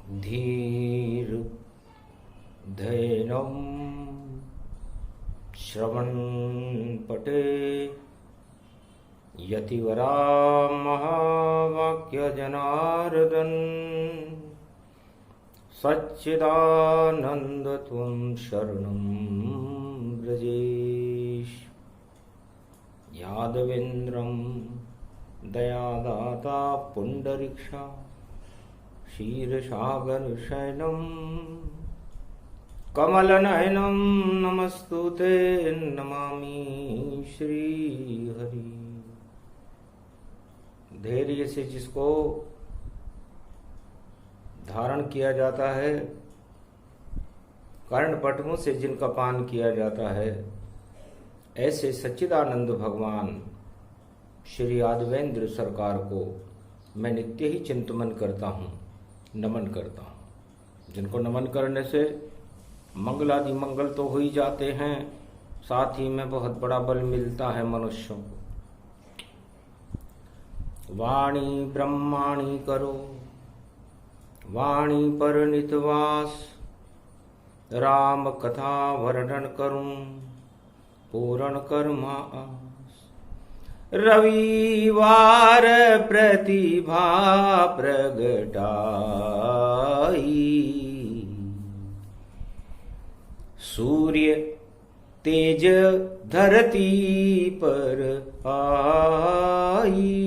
धीर धैनम श्रवण पटे यतिवरा महावाक्य जनार्दन सच्चिदानंद त्वं शरणं ब्रजेश यादवेन्द्रं दयादाता पुंडरीक्षा क्षीरसागर शयनं कमलनयनं नमस्तुते नमामि श्रीहरि। धैर्य से जिसको धारण किया जाता है, कर्णपटुओं से जिनका पान किया जाता है, ऐसे सच्चिदानंद भगवान श्री यादवेंद्र सरकार को मैं नित्य ही चिंतन करता हूँ, नमन करता हूँ। जिनको नमन करने से मंगलादि मंगल तो हो ही जाते हैं, साथ ही में बहुत बड़ा बल मिलता है मनुष्यों को। वाणी ब्रह्माणी करो वाणी पर नितवास, राम कथा वर्णन करूं पूर्ण कर्मा आस। रविवार प्रतिभा प्रगटाई, सूर्य तेज धरती पर आई।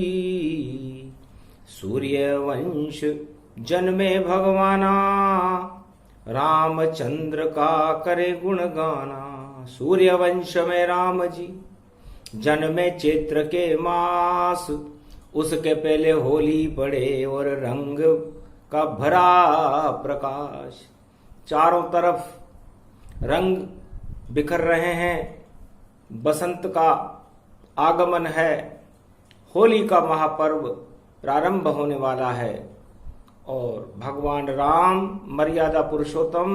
सूर्यवंश जन्मे भगवाना, रामचंद्र का करे गुण गाना। सूर्यवंश में राम जी जन्मे चैत्र के मास, उसके पहले होली पड़े और रंग का भरा प्रकाश। चारों तरफ रंग बिखर रहे हैं, बसंत का आगमन है, होली का महापर्व प्रारंभ होने वाला है। और भगवान राम मर्यादा पुरुषोत्तम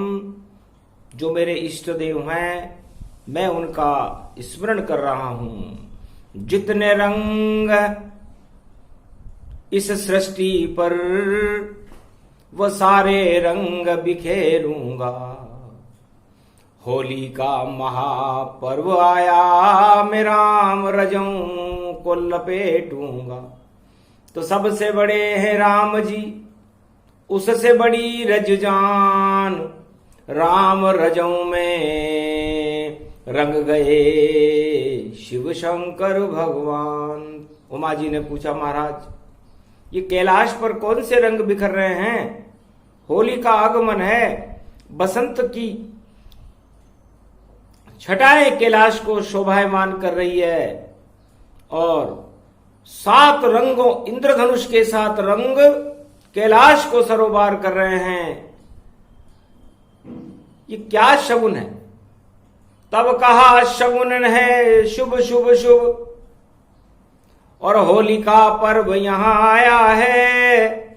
जो मेरे इष्ट देव हैं, मैं उनका स्मरण कर रहा हूं। जितने रंग इस सृष्टि पर, वो सारे रंग बिखेरूंगा। होली का महापर्व आया, मैं राम रजों को लपेटूंगा। तो सबसे बड़े हैं राम जी, उससे बड़ी रज जान। राम रजों में रंग गए शिव शंकर भगवान। उमा जी ने पूछा, महाराज ये कैलाश पर कौन से रंग बिखर रहे हैं? होली का आगमन है, बसंत की छटाएं कैलाश को शोभायमान कर रही है, और 7 रंगों इंद्रधनुष के 7 रंग कैलाश को सरोबार कर रहे हैं। ये क्या शगुन है? तब कहा शगुन है शुभ शुभ शुभ, और होली का पर्व यहां आया है,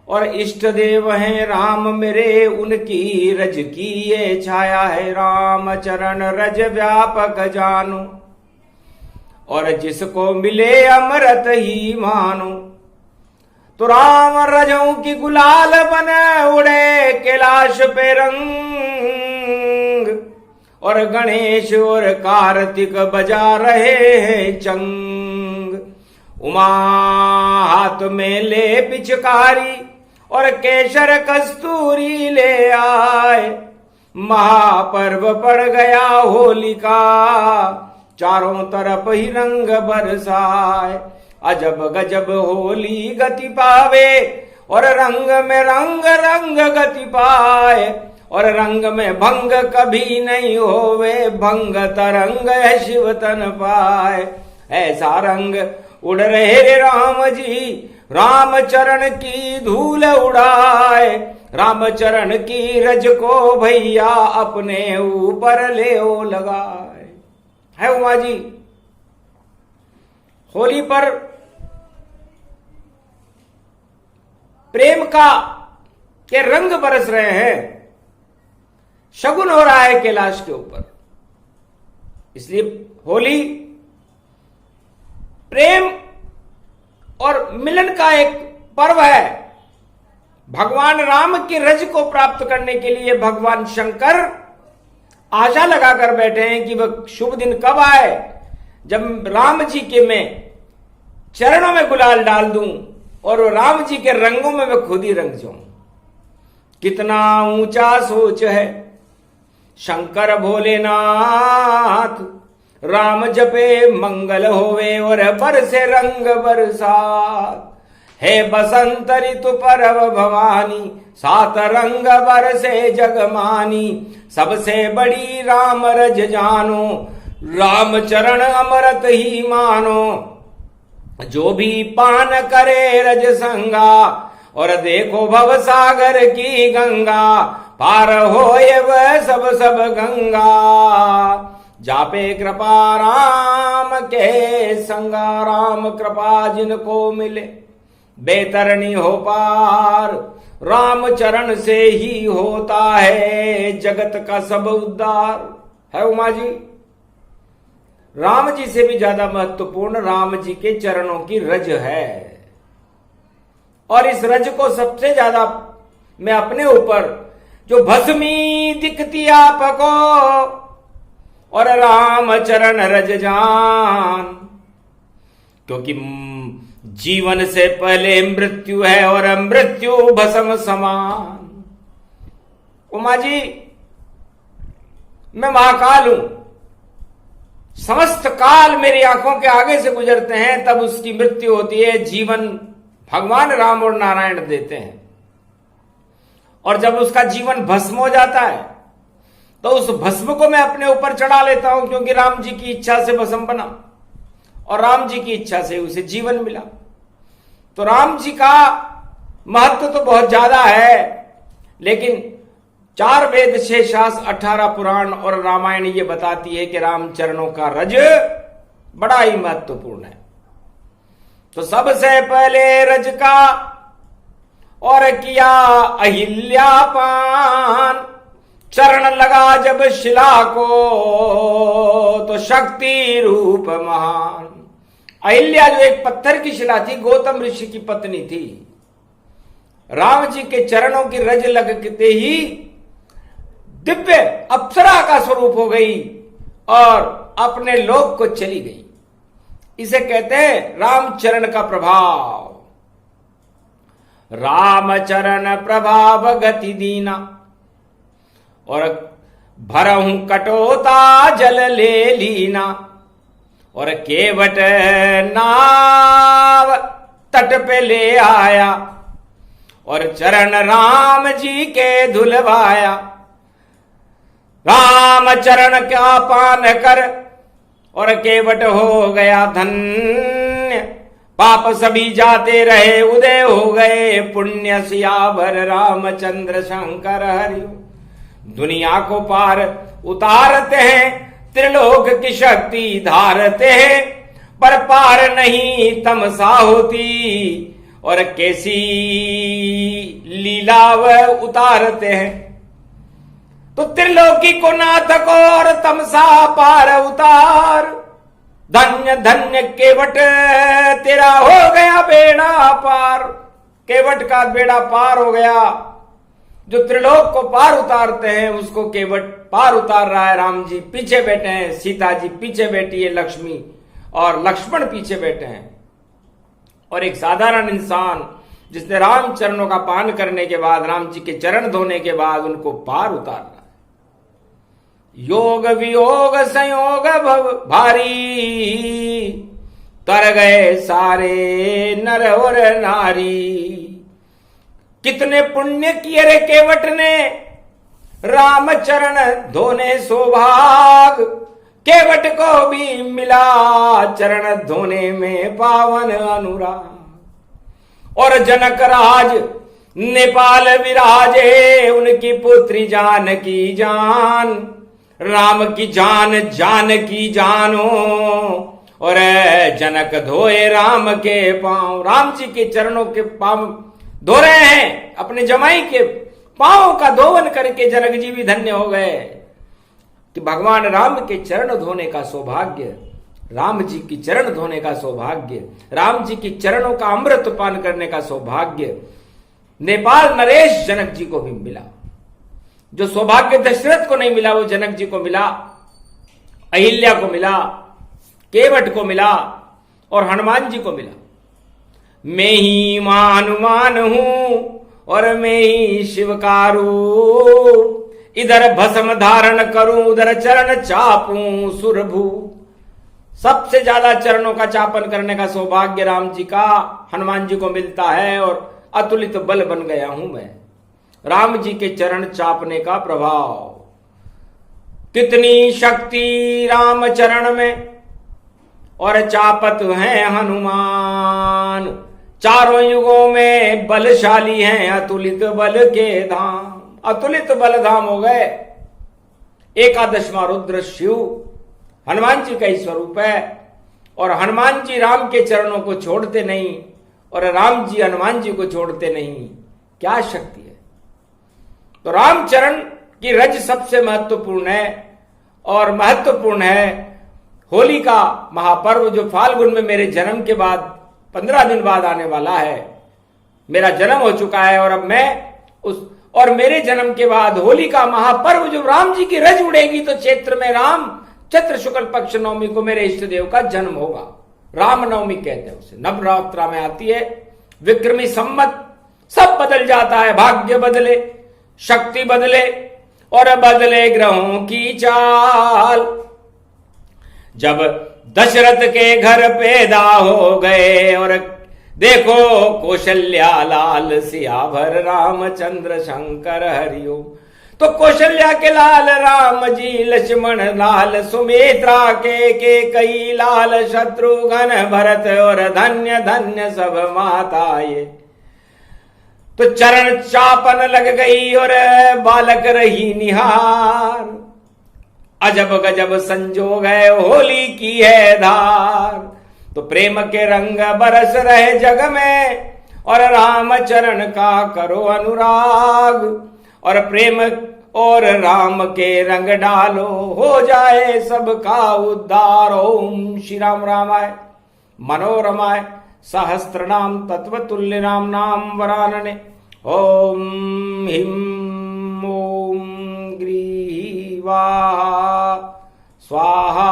और इष्ट देव हैं राम मेरे, उनकी रज की ये छाया है। राम चरण रज व्यापक जानो, और जिसको मिले अमृत ही मानो। तो राम रजों की गुलाल बने उड़े कैलाश पे रंग, और गणेश और कार्तिक बजा रहे हैं चंग। उमा हाथ में ले पिचकारी, और केसर कस्तूरी ले आए। महापर्व पड़ गया होली का, चारों तरफ ही रंग बरसाए। अजब गजब होली गति पावे, और रंग में रंग रंग गति पाए। और रंग में भंग कभी नहीं होवे, भंग तरंग है शिव तन पाए। ऐसा रंग उड़ रहे रे राम जी, राम चरण की धूल उड़ाए। राम चरण की रज को भैया अपने ऊपर ले ओ लगाए। है उमा जी, होली पर प्रेम का के रंग बरस रहे हैं, शगुन हो रहा है कैलाश के ऊपर। इसलिए होली प्रेम और मिलन का एक पर्व है। भगवान राम की रज को प्राप्त करने के लिए भगवान शंकर आशा लगाकर बैठे हैं कि वह शुभ दिन कब आए जब राम जी के मैं चरणों में गुलाल डाल दूं और राम जी के रंगों में मैं खुद ही रंग जाऊं। कितना ऊंचा सोच है शंकर भोलेनाथ, राम जपे मंगल होवे और बरसे रंग बरसात। हे बसंत ऋतु परव भवानी, सात रंग बरसे जगमानी। सबसे बड़ी राम रज जानो, राम चरण अमृत ही मानो। जो भी पान करे रज संगा, और देखो भव सागर की गंगा। पार होए वह सब सब गंगा, जापे कृपा राम के संगा। राम कृपा जिनको मिले बेतरनी हो पार, राम चरण से ही होता है जगत का सब उद्धार। है उमा जी, राम जी से भी ज्यादा महत्वपूर्ण राम जी के चरणों की रज है। और इस रज को सबसे ज्यादा मैं अपने ऊपर जो भस्मी दिखती आपको, और राम चरण रज जान। क्योंकि जीवन से पहले मृत्यु है और मृत्यु भस्म समान। उमा जी, मैं महाकाल हूं, समस्त काल मेरी आंखों के आगे से गुजरते हैं तब उसकी मृत्यु होती है। जीवन भगवान राम और नारायण देते हैं, और जब उसका जीवन भस्म हो जाता है तो उस भस्म को मैं अपने ऊपर चढ़ा लेता हूं, क्योंकि राम जी की इच्छा से भस्म बना और राम जी की इच्छा से उसे जीवन मिला। तो राम जी का महत्व तो बहुत ज्यादा है, लेकिन 4 वेद 6 शास्त्र 18 पुराण और रामायण ये बताती है कि राम चरणों का रज बड़ा ही महत्वपूर्ण है। तो सबसे पहले रज का और किया अहिल्या पान। चरण लगा जब शिला को तो शक्ति रूप महान। अहिल्या जो एक पत्थर की शिला थी, गौतम ऋषि की पत्नी थी, राम जी के चरणों की रज लगते ही दिव्य अप्सरा का स्वरूप हो गई और अपने लोक को चली गई। इसे कहते हैं रामचरण का प्रभाव। रामचरण प्रभाव गति दीना, और भरहूं कटोता जल ले लीना। और केवट नाव तट पे ले आया, और चरण राम जी के धुलवाया। राम चरण का पान कर और केवट हो गया धन्य। पाप सभी जाते रहे उदय हो गए पुण्य। सियावर रामचंद्र शंकर हरि। दुनिया को पार उतारते हैं, त्रिलोक की शक्ति धारते हैं, पर पार नहीं तमसा होती। और कैसी लीला वह उतारते हैं। तो त्रिलोकी को नाथ को और तमसा पार उतार। धन्य धन्य केवट तेरा हो गया बेड़ा पार। केवट का बेड़ा पार हो गया। जो त्रिलोक को पार उतारते हैं उसको केवट पार उतार रहा है। राम जी पीछे बैठे हैं, सीता जी पीछे बैठी है, लक्ष्मी और लक्ष्मण पीछे बैठे हैं। और एक साधारण इंसान जिसने राम चरणों का पान करने के बाद, राम जी के चरण धोने के बाद उनको पार उतारना। योग वियोग संयोग भव भारी, तर गए सारे नर और नारी। कितने पुण्य किए रे केवट ने, राम चरण धोने सौभाग। केवट को भी मिला चरण धोने में पावन अनुराग। और जनक राज नेपाल विराजे, उनकी पुत्री जानकी जान। राम की जान जानकी जानो, और जनक धोए राम के पांव। राम जी के चरणों के पांव धो रहे हैं, अपने जमाई के पांव का धोवन करके जनक जी भी धन्य हो गए। कि भगवान राम के चरण धोने का सौभाग्य, राम जी की चरण धोने का सौभाग्य, राम जी की चरणों का अमृत पान करने का सौभाग्य नेपाल नरेश जनक जी को भी मिला। जो सौभाग्य दशरथ को नहीं मिला वो जनक जी को मिला, अहिल्या को मिला, केवट को मिला और हनुमान जी को मिला। मैं ही मां हनुमान हूं और मैं ही शिव का रूप, इधर भस्म धारण करूं उधर चरण चापूं सुरभू। सबसे ज्यादा चरणों का चापन करने का सौभाग्य राम जी का हनुमान जी को मिलता है और अतुलित बल बन गया हूं मैं। राम जी के चरण चापने का प्रभाव, कितनी शक्ति राम चरण में और चापत है हनुमान। चारों युगों में बलशाली हैं अतुलित बल के धाम। अतुलित बल धाम हो गए। एकादशवां रुद्र शिव हनुमान जी का ही स्वरूप है और हनुमान जी राम के चरणों को छोड़ते नहीं और राम जी हनुमान जी को छोड़ते नहीं। क्या शक्ति है। तो रामचरण की रज सबसे महत्वपूर्ण है और महत्वपूर्ण है होली का महापर्व जो फाल्गुन में मेरे जन्म के बाद 15 दिन बाद आने वाला है। मेरा जन्म हो चुका है और अब मैं और मेरे जन्म के बाद होली का महापर्व जो राम जी की रज उड़ेगी तो क्षेत्र में राम चैत्र शुक्ल पक्ष नवमी को मेरे इष्ट देव का जन्म होगा। राम नवमी कहते हैं उसे, नवरात्रा में आती है। विक्रमी संवत, सब बदल जाता है, भाग्य बदले, शक्ति बदले और बदले ग्रहों की चाल। जब दशरथ के घर पैदा हो गए और देखो कौशल्या लाल सियावर रामचंद्र शंकर हरिओम। तो कौशल्या के लाल राम जी, लक्ष्मण लाल सुमित्रा के कई लाल, शत्रुघ्न भरत और धन्य धन्य सब माताए। तो चरण चापन लग गई और बालक रही निहार। अजब गजब संजोग है होली की है धार। तो प्रेम के रंग बरस रहे जग में और राम चरण का करो अनुराग। और प्रेम और राम के रंग डालो हो जाए सबका उद्धार। ओम श्री राम रामाय मनोरमाय सहस्त्रनाम तत्वतुल्य नाम नाम वरानने। ओम हिम ओम ग्रीवा स्वाहा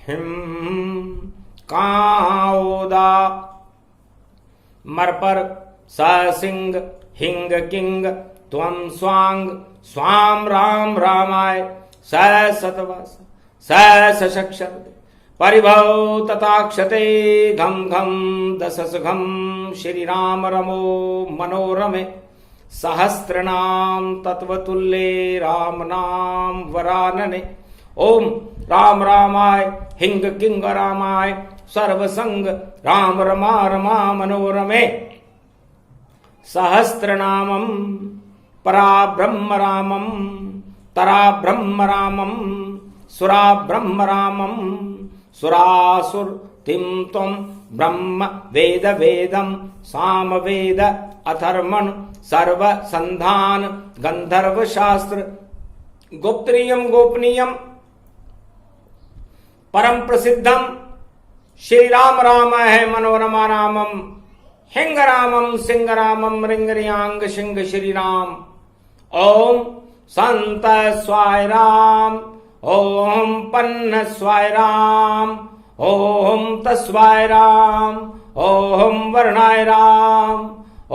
हिम काओदा मरपर सिंह हिंग किंग त्वं स्वांग स्वाम राम रामाय सतवास सशक्षर परिभव तथाक्षते घम घम दशस घम श्री राम रमो मनोरमे सहस्त्रनाम तत्वतुल्ये राम नाम वरानने। ओम राम रामाय हिंग किंग रामाय सर्वसंग राम रमा रमा मनोरमे सहस्त्रनामं परा ब्रह्म रामं तरा ब्रह्म रामं सुरा ब्रह्म रामं सुरासुर तिम त्वं ब्रह्म वेद वेदम साम वेद अथर्मण सर्व संधान गंधर्व शास्त्र गोप्त्रियम गोपनीयम परम प्रसिद्धम श्री राम राम है मनोरमा रामम हिंग रामम सिंह रामम रिंगरियांग सिंह श्री राम। ओम संत स्वाय राम ओम पन्न स्वाय राम ओम तस्वाय राम ओम वर्णाय राम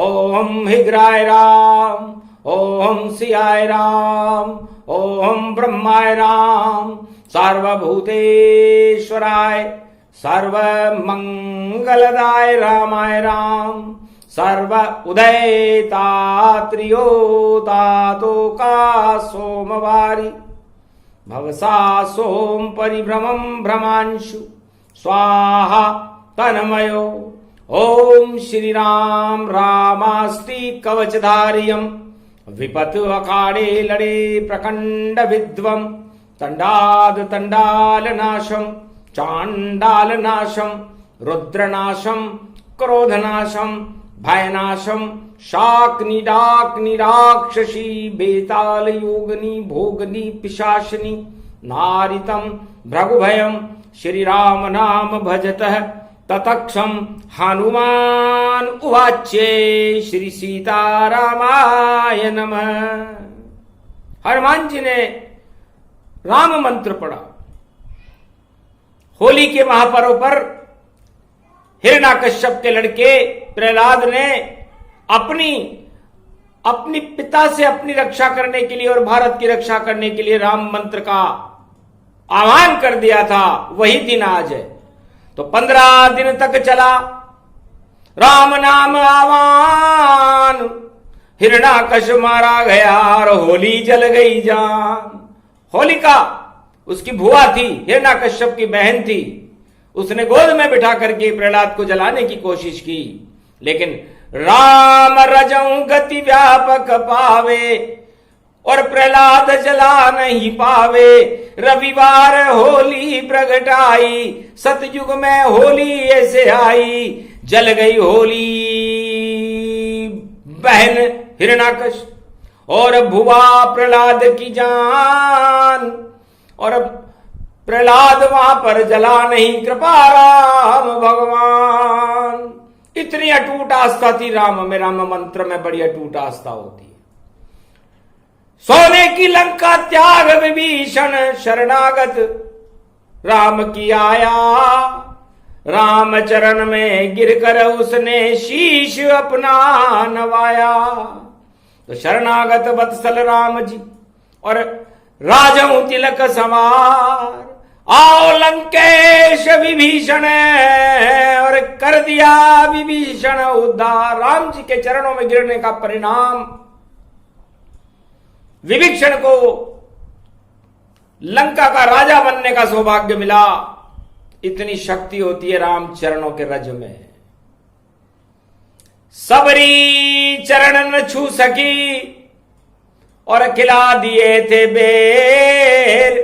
ओम हिग्राय राम ओम सियाय राम ओम ब्रह्माय राम सर्वभूतेश्वराय सर्व मंगलदाय रामाय राम सर्व उदयता त्रियोतातो का सोमवारी भवसा सोम परिभ्रमं भ्रमांशु स्वाहा तन्मयो। ओम श्री राम रामास्ति कवचधारियम विपत अखाड़े लड़े प्रकंड विद्वम तंडाद तंडाल नाशम चांडाल नाशम रुद्रनाशम क्रोधनाशम भयनाशम शाकनी डाकनी राक्षसी बेताल योगनी भोगनी पिशाचनी नारितम भृगुभयम श्री राम नाम भजतः ततक्षम हनुमान हनुमान उवाचे श्री सीतारामाय नमः। हनुमान जी ने राम मंत्र पढ़ा। होली के महापर्व पर हिरण्याकश्यप के लड़के प्रहलाद ने अपनी पिता से अपनी रक्षा करने के लिए और भारत की रक्षा करने के लिए राम मंत्र का आह्वान कर दिया था। वही दिन आज है। तो 15 दिन तक चला राम नाम आह्वान, हिरण्याकश्यप मारा गया और होली जल गई जान। होलिका उसकी बुआ थी, हिरण्याकश्यप की बहन थी। उसने गोद में बिठा करके प्रहलाद को जलाने की कोशिश की, लेकिन राम रजऊ गति व्यापक पावे और प्रहलाद जला नहीं पावे। रविवार होली प्रगटाई, सतयुग में होली ऐसे आई। जल गई होली बहन हिरण्याकश्यप और भुआ प्रहलाद की जान। और प्रहलाद वहां पर जला नहीं, कृपा राम भगवान। इतनी अटूट आस्था थी राम में। राम मंत्र में बड़ी अटूट आस्था होती है। सोने की लंका त्याग विभीषण शरणागत राम की आया। राम चरण में गिरकर उसने शीश अपना नवाया। तो शरणागत वत्सल राम जी और राजऊ तिलक सवार, आओ लंकेश विभीषण और कर दिया विभीषण उद्धार। राम जी के चरणों में गिरने का परिणाम विभीषण को लंका का राजा बनने का सौभाग्य मिला। इतनी शक्ति होती है राम चरणों के रज में। सबरी चरण न छू सकी और खिला दिए थे बेर।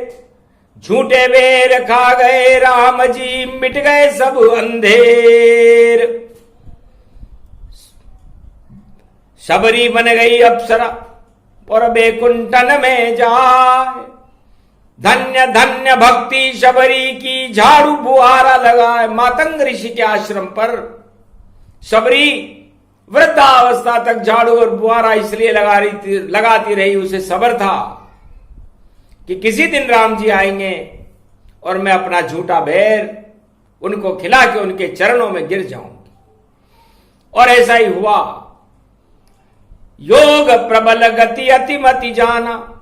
झूठे बेर खा गए राम जी, मिट गए सब अंधेर। सबरी बन गई अप्सरा और बैकुंठन में जाए। धन्य धन्य भक्ति शबरी की, झाड़ू बुहारा लगाए। मातंग ऋषि के आश्रम पर शबरी वृद्धावस्था तक झाड़ू और बुहारा इसलिए लगाती रही, उसे सब्र था कि किसी दिन राम जी आएंगे और मैं अपना झूठा बैर उनको खिला के उनके चरणों में गिर जाऊंगी। और ऐसा ही हुआ। योग प्रबल गति अतिमति जाना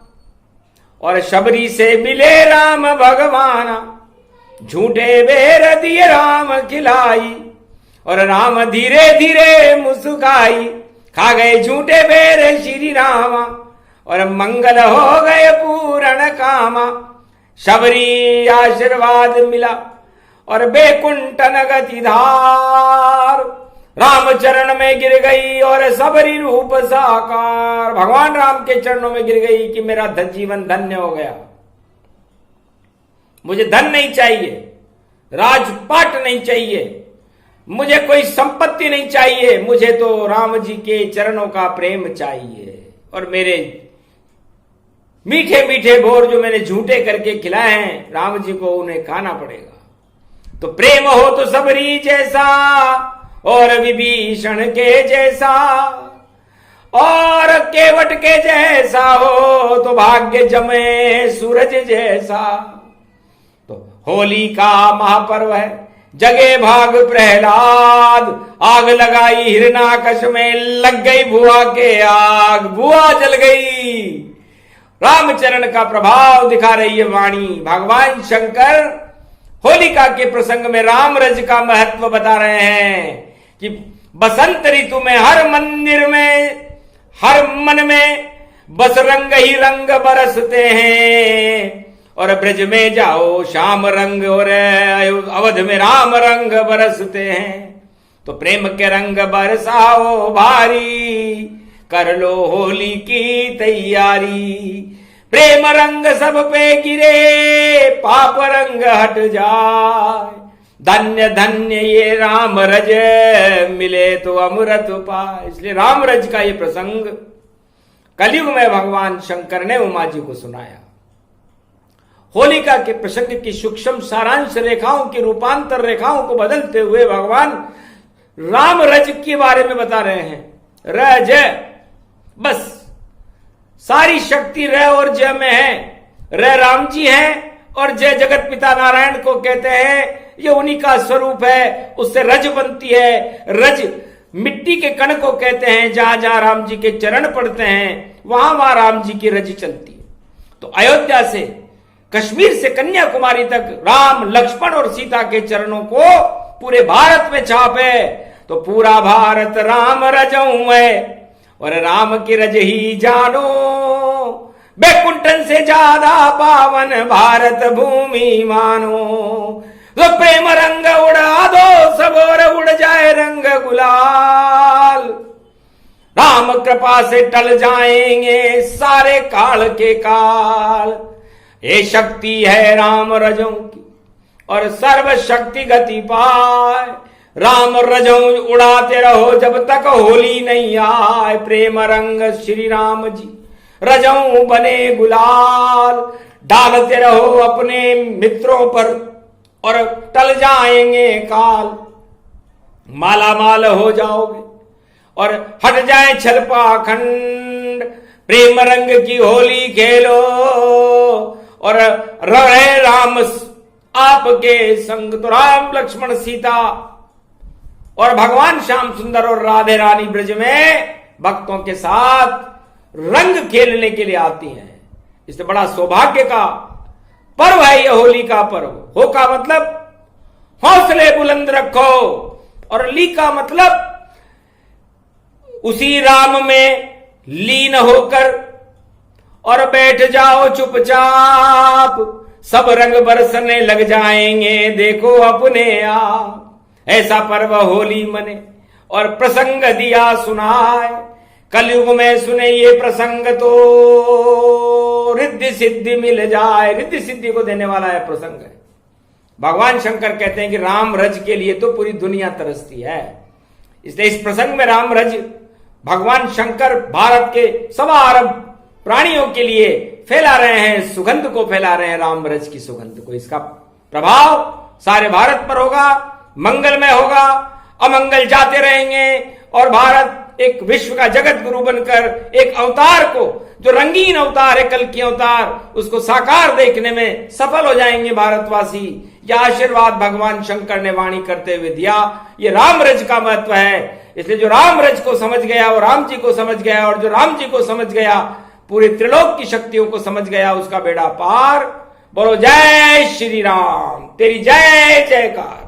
और शबरी से मिले राम भगवाना। झूठे बेर दिए राम खिलाई और राम धीरे धीरे मुस्काई। खा गए झूठे बेर श्री रामा और मंगल हो गए पूर्ण कामा। शबरी आशीर्वाद मिला और बैकुंठन गति धार। राम चरण में गिर गई और सबरी रूप साकार। भगवान राम के चरणों में गिर गई कि मेरा जीवन धन्य हो गया। मुझे धन नहीं चाहिए, राजपाट नहीं चाहिए, मुझे कोई संपत्ति नहीं चाहिए, मुझे तो राम जी के चरणों का प्रेम चाहिए। और मेरे मीठे मीठे भोर जो मैंने झूठे करके खिलाए हैं राम जी को, उन्हें खाना पड़ेगा। तो प्रेम हो तो सबरी जैसा और विभीषण के जैसा और केवट के जैसा हो तो भाग्य जमे सूरज जैसा। तो होली का महापर्व है, जगे भाग प्रहलाद। आग लगाई हिरण्याकश्यप में, लग गई बुआ के आग, बुआ जल गई। रामचरण का प्रभाव दिखा रही है वाणी। भगवान शंकर होलिका के प्रसंग में राम रज का महत्व बता रहे हैं कि बसंत ऋतु में हर मंदिर में, हर मन में बस रंग ही रंग बरसते हैं। और ब्रज में जाओ श्याम रंग और अवध में राम रंग बरसते हैं। तो प्रेम के रंग बरसाओ भारी, कर लो होली की तैयारी। प्रेम रंग सब पे गिरे, पाप रंग हट जाए। धन्य धन्य ये राम रज, मिले तो अमृत पाए। इसलिए राम रज का ये प्रसंग कलयुग में भगवान शंकर ने उमा जी को सुनाया। होलिका के प्रसंग की सूक्ष्म सारांश रेखाओं की रूपांतर रेखाओं को बदलते हुए भगवान राम रज के बारे में बता रहे हैं। रज, बस सारी शक्ति र और जय में है। र राम जी हैं और जय जगत पिता नारायण को कहते हैं। ये उन्हीं का स्वरूप है, उससे रज बनती है। रज मिट्टी के कण को कहते हैं। जहां जहां राम जी के चरण पड़ते हैं वहां वहां राम जी की रज चलती है। तो अयोध्या से कश्मीर से कन्याकुमारी तक राम, लक्ष्मण और सीता के चरणों को पूरे भारत में छापे। तो पूरा भारत राम रजऊ है और राम की रज ही जानो। बैकुंठन से ज्यादा पावन भारत भूमि मानो। तो प्रेम रंग उड़ा दो सब और उड़ जाए रंग गुलाल। राम कृपा से टल जाएंगे सारे काल के काल। ये शक्ति है राम रजों की और सर्व शक्ति गति पाए। राम रजों उड़ाते रहो जब तक होली नहीं आए। प्रेम रंग श्री राम जी रजों बने गुलाल। डालते रहो अपने मित्रों पर और टल जाएंगे काल। माला माल हो जाओगे और हट जाए छल पाखंड। प्रेम रंग की होली खेलो और रहे राम आपके संग। तो राम, लक्ष्मण, सीता और भगवान श्याम सुंदर और राधे रानी ब्रज में भक्तों के साथ रंग खेलने के लिए आती हैं। इससे बड़ा सौभाग्य का पर्व है यह होली का पर्व। हो का मतलब हौसले बुलंद रखो और ली का मतलब उसी राम में लीन होकर और बैठ जाओ चुपचाप। सब रंग बरसने लग जाएंगे देखो अपने आप। ऐसा पर्व होली मने और प्रसंग दिया सुनाए। कलयुग में सुने ये प्रसंग तो रिद्धि सिद्धि मिल जाए। रिद्धि सिद्धि को देने वाला है प्रसंग है। भगवान शंकर कहते हैं कि राम रज के लिए तो पूरी दुनिया तरसती है। इसलिए इस प्रसंग में राम रज भगवान शंकर भारत के सवा अरब प्राणियों के लिए फैला रहे हैं, सुगंध को फैला रहे हैं, राम रज की सुगंध को। इसका प्रभाव सारे भारत पर होगा, मंगलमय होगा, अमंगल जाते रहेंगे और भारत एक विश्व का जगत गुरु बनकर एक अवतार को, जो रंगीन अवतार है कल की अवतार, उसको साकार देखने में सफल हो जाएंगे भारतवासी। यह आशीर्वाद भगवान शंकर ने वाणी करते हुए दिया। ये राम रज का महत्व है। इसलिए जो राम रज को समझ गया वो राम जी को समझ गया, और जो राम जी को समझ गया पूरे त्रिलोक की शक्तियों को समझ गया, उसका बेड़ा पार। बोलो जय श्री राम, तेरी जय जयकार।